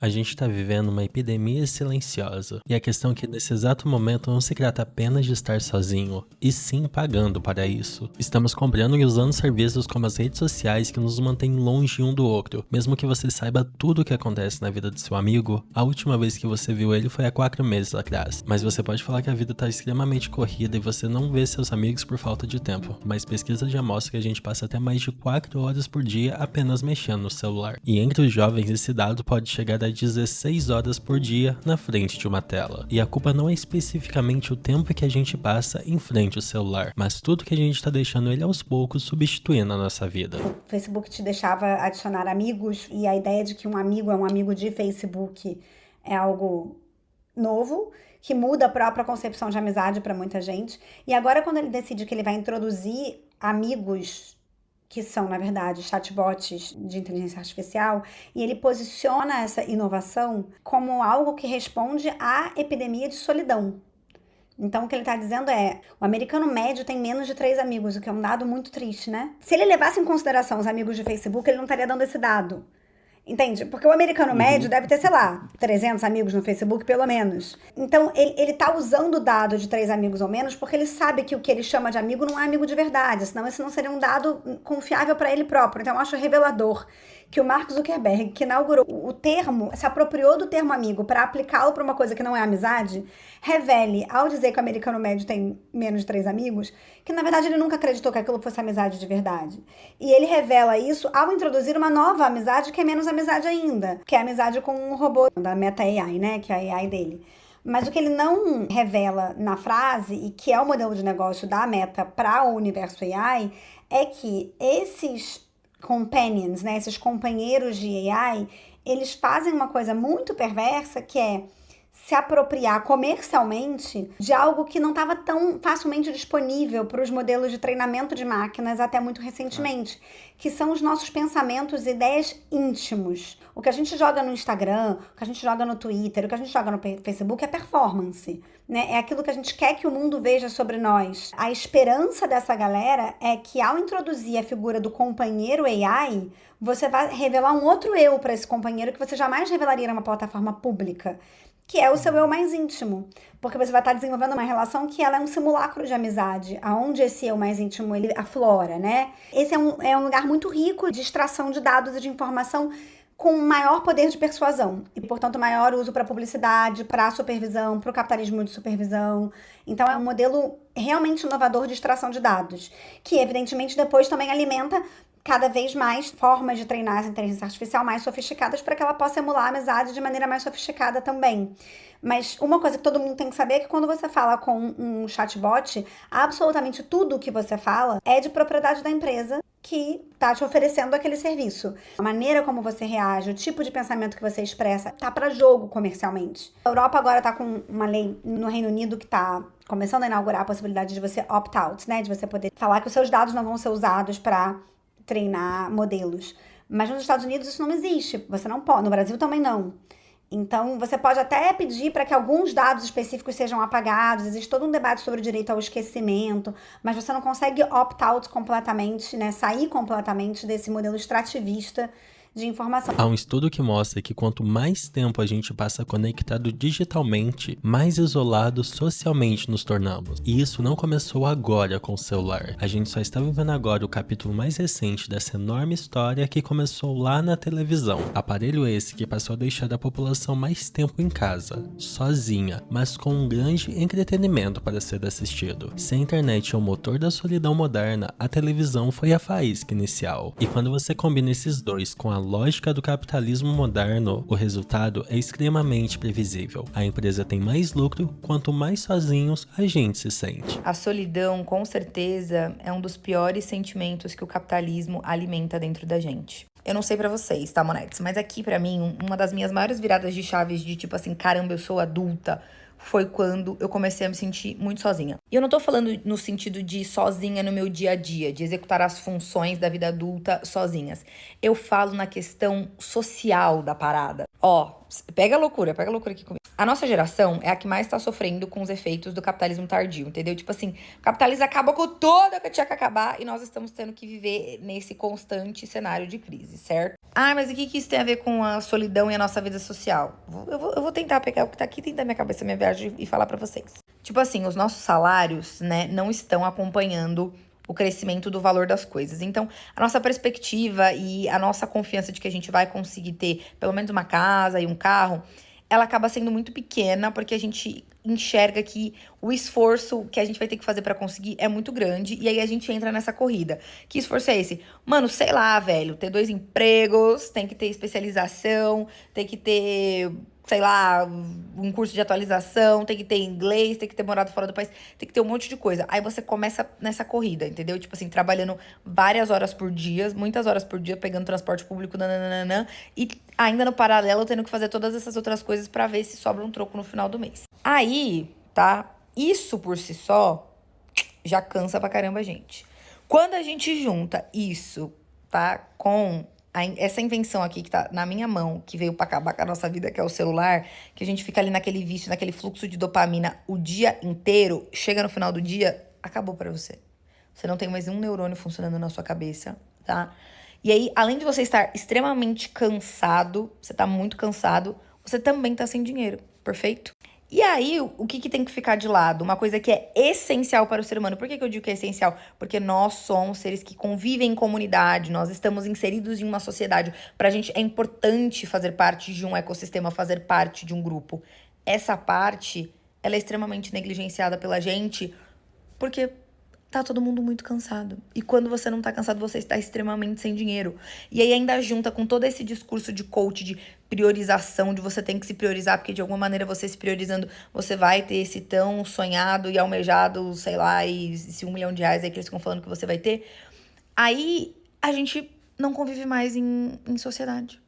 A gente tá vivendo uma epidemia silenciosa, e a questão é que nesse exato momento não se trata apenas de estar sozinho, e sim pagando para isso. Estamos comprando e usando serviços como as redes sociais que nos mantêm longe um do outro. Mesmo que você saiba tudo o que acontece na vida do seu amigo, a última vez que você viu ele foi há 4 meses atrás. Mas você pode falar que a vida tá extremamente corrida e você não vê seus amigos por falta de tempo, mas pesquisas já mostram que a gente passa até mais de 4 horas por dia apenas mexendo no celular. E entre os jovens esse dado pode chegar a 16 horas por dia na frente de uma tela. E a culpa não é especificamente o tempo que a gente passa em frente ao celular, mas tudo que a gente tá deixando ele aos poucos substituindo a nossa vida. O Facebook te deixava adicionar amigos e a ideia de que um amigo é um amigo de Facebook é algo novo, que muda a própria concepção de amizade para muita gente. E agora quando ele decide que ele vai introduzir amigos que são, na verdade, chatbots de inteligência artificial, e ele posiciona essa inovação como algo que responde à epidemia de solidão. Então, o que ele está dizendo é, o americano médio tem menos de 3 amigos, o que é um dado muito triste, né? Se ele levasse em consideração os amigos de Facebook, ele não estaria dando esse dado. Entende? Porque o americano médio deve ter, sei lá, 300 amigos no Facebook, pelo menos. Então, ele tá usando o dado de 3 amigos ou menos porque ele sabe que o que ele chama de amigo não é amigo de verdade, senão esse não seria um dado confiável para ele próprio. Então, eu acho revelador que o Mark Zuckerberg, que inaugurou o termo, se apropriou do termo amigo para aplicá-lo para uma coisa que não é amizade, revele, ao dizer que o americano médio tem menos de 3 amigos, que na verdade ele nunca acreditou que aquilo fosse amizade de verdade. E ele revela isso ao introduzir uma nova amizade que é menos amizade ainda, que é a amizade com um robô da Meta AI, né, que é a AI dele. Mas o que ele não revela na frase, e que é o modelo de negócio da Meta para o universo AI, é que esses companions, né, esses companheiros de AI, eles fazem uma coisa muito perversa, que é se apropriar comercialmente de algo que não estava tão facilmente disponível para os modelos de treinamento de máquinas até muito recentemente, que são os nossos pensamentos e ideias íntimos. O que a gente joga no Instagram, o que a gente joga no Twitter, o que a gente joga no Facebook é performance, né? É aquilo que a gente quer que o mundo veja sobre nós. A esperança dessa galera é que ao introduzir a figura do companheiro AI, você vai revelar um outro eu para esse companheiro que você jamais revelaria numa plataforma pública, que é o seu eu mais íntimo, porque você vai estar desenvolvendo uma relação que ela é um simulacro de amizade, aonde esse eu mais íntimo ele aflora, né? Esse é um lugar muito rico de extração de dados e de informação com maior poder de persuasão e, portanto, maior uso para publicidade, para supervisão, para o capitalismo de supervisão. Então, é um modelo realmente inovador de extração de dados, que, evidentemente, depois também alimenta cada vez mais formas de treinar essa inteligência artificial mais sofisticadas para que ela possa emular a amizade de maneira mais sofisticada também. Mas uma coisa que todo mundo tem que saber é que quando você fala com um chatbot, absolutamente tudo o que você fala é de propriedade da empresa que está te oferecendo aquele serviço. A maneira como você reage, o tipo de pensamento que você expressa, tá para jogo comercialmente. A Europa agora está com uma lei no Reino Unido que está começando a inaugurar a possibilidade de você opt-out, né? De você poder falar que os seus dados não vão ser usados para treinar modelos. Mas nos Estados Unidos isso não existe. Você não pode. No Brasil também não. Então, você pode até pedir para que alguns dados específicos sejam apagados. Existe todo um debate sobre o direito ao esquecimento, mas você não consegue opt-out completamente, né? Sair completamente desse modelo extrativista de informação. Há um estudo que mostra que quanto mais tempo a gente passa conectado digitalmente, mais isolados socialmente nos tornamos. E isso não começou agora com o celular. A gente só está vivendo agora o capítulo mais recente dessa enorme história que começou lá na televisão. Aparelho esse que passou a deixar a população mais tempo em casa, sozinha, mas com um grande entretenimento para ser assistido. Se a internet é o motor da solidão moderna, a televisão foi a faísca inicial. E quando você combina esses dois com a lógica do capitalismo moderno, o resultado é extremamente previsível. A empresa tem mais lucro quanto mais sozinhos a gente se sente. A solidão, com certeza, é um dos piores sentimentos que o capitalismo alimenta dentro da gente. Eu não sei pra vocês, tá, monetes? Mas aqui, pra mim, uma das minhas maiores viradas de chaves de tipo assim, caramba, eu sou adulta, foi quando eu comecei a me sentir muito sozinha. E eu não tô falando no sentido de sozinha no meu dia a dia, de executar as funções da vida adulta sozinhas. Eu falo na questão social da parada. Ó, pega a loucura aqui comigo. A nossa geração é a que mais tá sofrendo com os efeitos do capitalismo tardio, entendeu? Tipo assim, o capitalismo acabou com tudo que tinha que acabar e nós estamos tendo que viver nesse constante cenário de crise, certo? Ah, mas o que isso tem a ver com a solidão e a nossa vida social? Eu vou tentar pegar o que tá aqui dentro da minha cabeça, minha viagem, e falar pra vocês. Tipo assim, os nossos salários, né, não estão acompanhando o crescimento do valor das coisas. Então, a nossa perspectiva e a nossa confiança de que a gente vai conseguir ter pelo menos uma casa e um carro, ela acaba sendo muito pequena, porque a gente enxerga que o esforço que a gente vai ter que fazer pra conseguir é muito grande, e aí a gente entra nessa corrida. Que esforço é esse? Mano, sei lá, velho, ter 2 empregos, tem que ter especialização, tem que ter, sei lá, um curso de atualização, tem que ter inglês, tem que ter morado fora do país, tem que ter um monte de coisa. Aí você começa nessa corrida, entendeu? Tipo assim, trabalhando várias horas por dia, muitas horas por dia, pegando transporte público, nananana, e ainda no paralelo tendo que fazer todas essas outras coisas pra ver se sobra um troco no final do mês. Aí, tá? Isso por si só já cansa pra caramba a gente. Quando a gente junta isso, tá, com essa invenção aqui que tá na minha mão, que veio pra acabar com a nossa vida, que é o celular, que a gente fica ali naquele vício, naquele fluxo de dopamina o dia inteiro, chega no final do dia, acabou pra você. Você não tem mais um neurônio funcionando na sua cabeça, tá? E aí, além de você estar extremamente cansado, você tá muito cansado, você também tá sem dinheiro, perfeito? E aí, o que tem que ficar de lado? Uma coisa que é essencial para o ser humano. Por que eu digo que é essencial? Porque nós somos seres que convivem em comunidade, nós estamos inseridos em uma sociedade. Pra gente é importante fazer parte de um ecossistema, fazer parte de um grupo. Essa parte, ela é extremamente negligenciada pela gente, porque tá todo mundo muito cansado. E quando você não tá cansado, você está extremamente sem dinheiro. E aí ainda junta com todo esse discurso de coach, de priorização, de você tem que se priorizar, porque de alguma maneira você se priorizando, você vai ter esse tão sonhado e almejado, sei lá, e esse R$1 milhão aí que eles ficam falando que você vai ter. Aí a gente não convive mais em sociedade.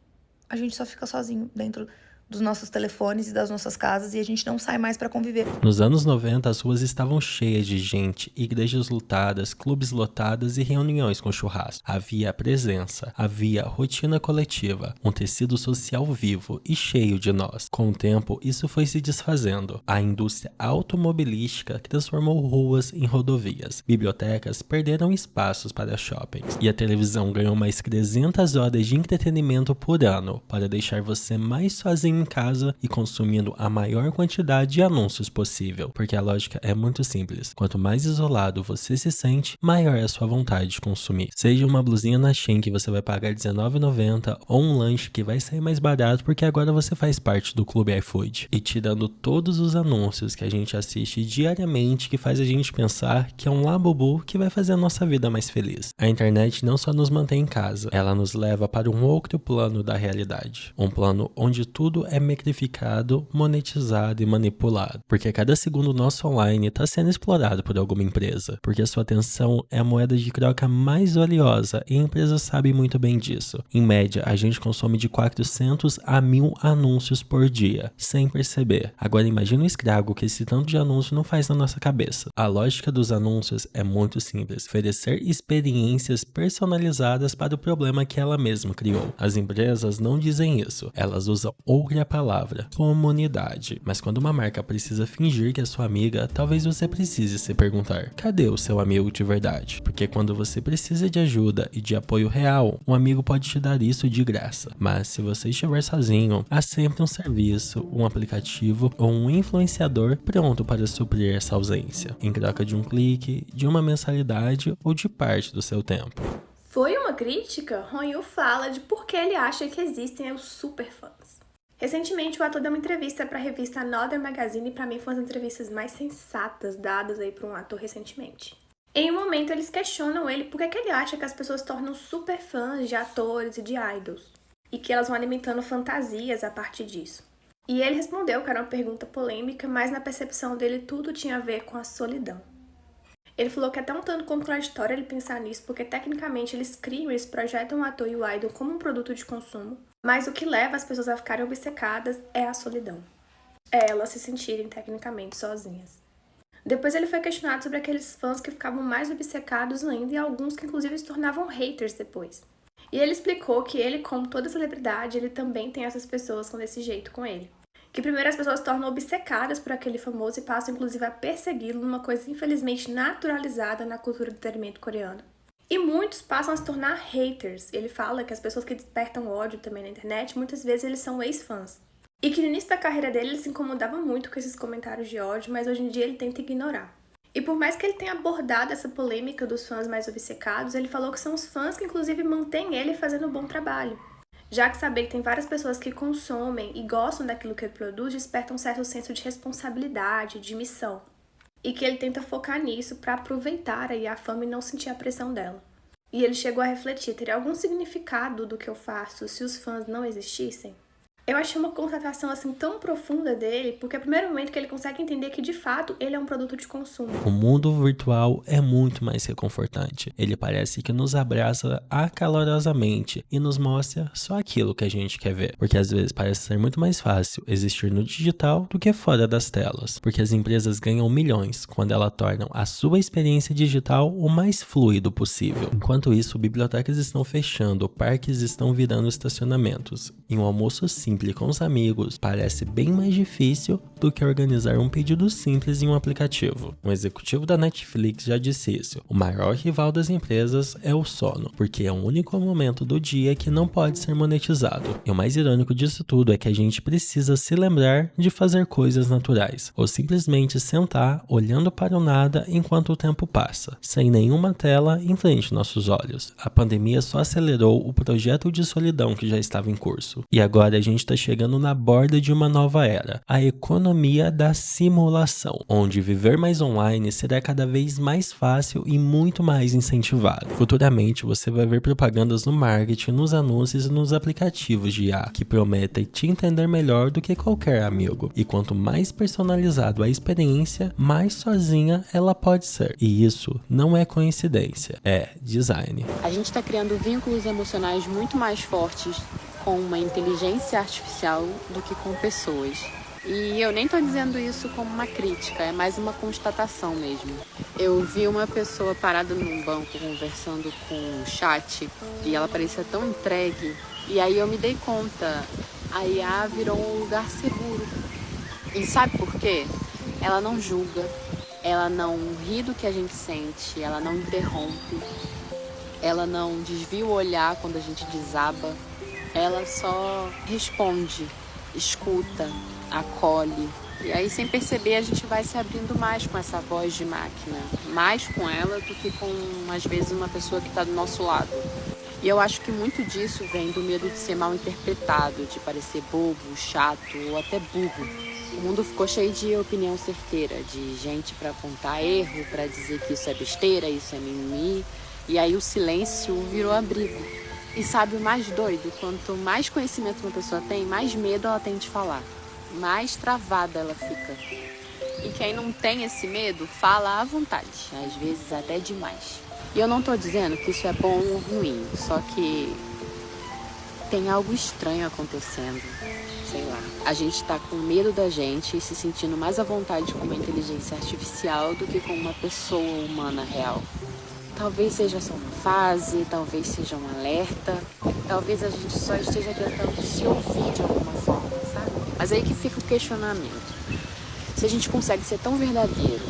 A gente só fica sozinho dentro dos nossos telefones e das nossas casas, e a gente não sai mais pra conviver. Nos anos 90, as ruas estavam cheias de gente, igrejas lotadas, clubes lotadas e reuniões com churrasco. Havia presença, havia rotina coletiva, um tecido social vivo e cheio de nós. Com o tempo, isso foi se desfazendo. A indústria automobilística transformou ruas em rodovias. Bibliotecas perderam espaços para shoppings. E a televisão ganhou mais 300 horas de entretenimento por ano para deixar você mais sozinho em casa e consumindo a maior quantidade de anúncios possível, porque a lógica é muito simples. Quanto mais isolado você se sente, maior é a sua vontade de consumir. Seja uma blusinha na Shein que você vai pagar R$19,90 ou um lanche que vai sair mais barato porque agora você faz parte do Clube iFood. E tirando todos os anúncios que a gente assiste diariamente que faz a gente pensar que é um labubu que vai fazer a nossa vida mais feliz. A internet não só nos mantém em casa, ela nos leva para um outro plano da realidade. Um plano onde tudo é metrificado, monetizado e manipulado. Porque cada segundo nosso online está sendo explorado por alguma empresa. Porque a sua atenção é a moeda de troca mais valiosa e a empresa sabe muito bem disso. Em média, a gente consome de 400 a 1.000 anúncios por dia, sem perceber. Agora imagina o estrago que esse tanto de anúncio não faz na nossa cabeça. A lógica dos anúncios é muito simples. Oferecer experiências personalizadas para o problema que ela mesma criou. As empresas não dizem isso. Elas usam outra palavra, comunidade. Mas quando uma marca precisa fingir que é sua amiga, talvez você precise se perguntar: cadê o seu amigo de verdade? Porque quando você precisa de ajuda e de apoio real, um amigo pode te dar isso de graça. Mas se você estiver sozinho, há sempre um serviço, um aplicativo ou um influenciador pronto para suprir essa ausência, em troca de um clique, de uma mensalidade ou de parte do seu tempo. Foi uma crítica? Hong Yu fala de por que ele acha que existem os superfãs. Recentemente, o ator deu uma entrevista para a revista Another Magazine e para mim foi uma das entrevistas mais sensatas dadas aí para um ator recentemente. Em um momento, eles questionam ele por que ele acha que as pessoas tornam super fãs de atores e de idols, e que elas vão alimentando fantasias a partir disso. E ele respondeu que era uma pergunta polêmica, mas na percepção dele tudo tinha a ver com a solidão. Ele falou que é até um tanto contraditório ele pensar nisso, porque tecnicamente eles criam, eles projetam o ator e o idol como um produto de consumo, mas o que leva as pessoas a ficarem obcecadas é a solidão. É elas se sentirem tecnicamente sozinhas. Depois ele foi questionado sobre aqueles fãs que ficavam mais obcecados ainda e alguns que inclusive se tornavam haters depois. E ele explicou que ele, como toda celebridade, ele também tem essas pessoas com desse jeito com ele. Que primeiro as pessoas se tornam obcecadas por aquele famoso e passam inclusive a persegui-lo numa coisa infelizmente naturalizada na cultura do entretenimento coreano. E muitos passam a se tornar haters. Ele fala que as pessoas que despertam ódio também na internet, muitas vezes eles são ex-fãs. E que no início da carreira dele ele se incomodava muito com esses comentários de ódio, mas hoje em dia ele tenta ignorar. E por mais que ele tenha abordado essa polêmica dos fãs mais obcecados, ele falou que são os fãs que inclusive mantêm ele fazendo um bom trabalho. Já que saber que tem várias pessoas que consomem e gostam daquilo que ele produz desperta um certo senso de responsabilidade, de missão. E que ele tenta focar nisso para aproveitar aí a fama e não sentir a pressão dela. E ele chegou a refletir, teria algum significado do que eu faço se os fãs não existissem? Eu achei uma constatação assim tão profunda dele, porque é o primeiro momento que ele consegue entender que de fato ele é um produto de consumo. O mundo virtual é muito mais reconfortante. Ele parece que nos abraça acalorosamente e nos mostra só aquilo que a gente quer ver. Porque às vezes parece ser muito mais fácil existir no digital do que fora das telas. Porque as empresas ganham milhões quando elas tornam a sua experiência digital o mais fluido possível. Enquanto isso, bibliotecas estão fechando, parques estão virando estacionamentos. E um almoço simples com os amigos parece bem mais difícil do que organizar um pedido simples em um aplicativo. Um executivo da Netflix já disse isso. O maior rival das empresas é o sono, porque é o único momento do dia que não pode ser monetizado. E o mais irônico disso tudo é que a gente precisa se lembrar de fazer coisas naturais, ou simplesmente sentar olhando para o nada enquanto o tempo passa, sem nenhuma tela em frente aos nossos olhos. A pandemia só acelerou o projeto de solidão que já estava em curso. E agora a gente está chegando na borda de uma nova era, a economia da simulação, onde viver mais online será cada vez mais fácil e muito mais incentivado. Futuramente você vai ver propagandas no marketing, nos anúncios e nos aplicativos de IA que prometem te entender melhor do que qualquer amigo. E quanto mais personalizado a experiência, mais sozinha ela pode ser. E isso não é coincidência, é design. A gente está criando vínculos emocionais muito mais fortes com uma inteligência artificial do que com pessoas. E eu nem tô dizendo isso como uma crítica, é mais uma constatação mesmo. Eu vi uma pessoa parada num banco conversando com o chat e ela parecia tão entregue. E aí eu me dei conta, a IA virou um lugar seguro. E sabe por quê? Ela não julga, ela não ri do que a gente sente, ela não interrompe, ela não desvia o olhar quando a gente desaba. Ela só responde, escuta, acolhe. E aí, sem perceber, a gente vai se abrindo mais com essa voz de máquina. Mais com ela do que com, às vezes, uma pessoa que está do nosso lado. E eu acho que muito disso vem do medo de ser mal interpretado, de parecer bobo, chato ou até burro. O mundo ficou cheio de opinião certeira, de gente para apontar erro, para dizer que isso é besteira, isso é mimimi. E aí o silêncio virou abrigo. E sabe o mais doido? Quanto mais conhecimento uma pessoa tem, mais medo ela tem de falar. Mais travada ela fica. E quem não tem esse medo, fala à vontade. Às vezes até demais. E eu não tô dizendo que isso é bom ou ruim. Só que tem algo estranho acontecendo. Sei lá. A gente tá com medo da gente e se sentindo mais à vontade com uma inteligência artificial do que com uma pessoa humana real. Talvez seja só uma fase, talvez seja um alerta, talvez a gente só esteja tentando se ouvir de alguma forma, sabe? Mas aí que fica o questionamento. Se a gente consegue ser tão verdadeiro,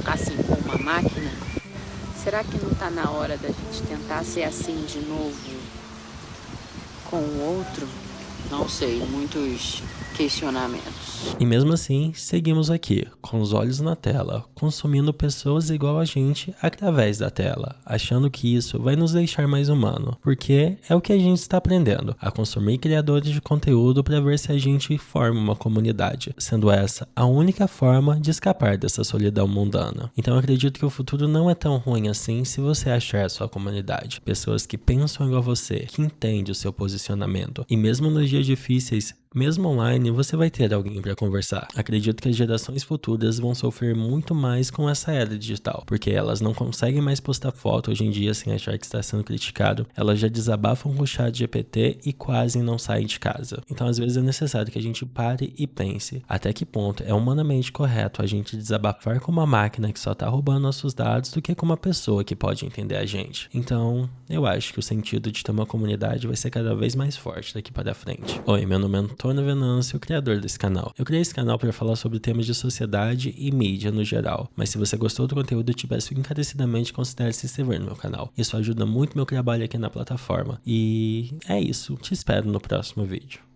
assim como uma máquina, será que não está na hora da gente tentar ser assim de novo com o outro? Não sei, muitos questionamentos. E mesmo assim, seguimos aqui, com os olhos na tela, consumindo pessoas igual a gente através da tela, achando que isso vai nos deixar mais humano, porque é o que a gente está aprendendo, a consumir criadores de conteúdo para ver se a gente forma uma comunidade, sendo essa a única forma de escapar dessa solidão mundana. Então eu acredito que o futuro não é tão ruim assim se você achar a sua comunidade, pessoas que pensam igual a você, que entendem o seu posicionamento, e mesmo nos dias difíceis, mesmo online, você vai ter alguém para conversar. Acredito que as gerações futuras vão sofrer muito mais com essa era digital, porque elas não conseguem mais postar foto hoje em dia sem achar que está sendo criticado. Elas já desabafam com o chat GPT e quase não saem de casa. Então, às vezes é necessário que a gente pare e pense até que ponto é humanamente correto a gente desabafar com uma máquina que só tá roubando nossos dados do que com uma pessoa que pode entender a gente. Então, eu acho que o sentido de ter uma comunidade vai ser cada vez mais forte daqui para frente. Oi, meu nome é Tony Venâncio, o criador desse canal. Eu criei esse canal para falar sobre temas de sociedade e mídia no geral, mas se você gostou do conteúdo, eu te peço encarecidamente considere se inscrever no meu canal. Isso ajuda muito meu trabalho aqui na plataforma. E é isso, te espero no próximo vídeo.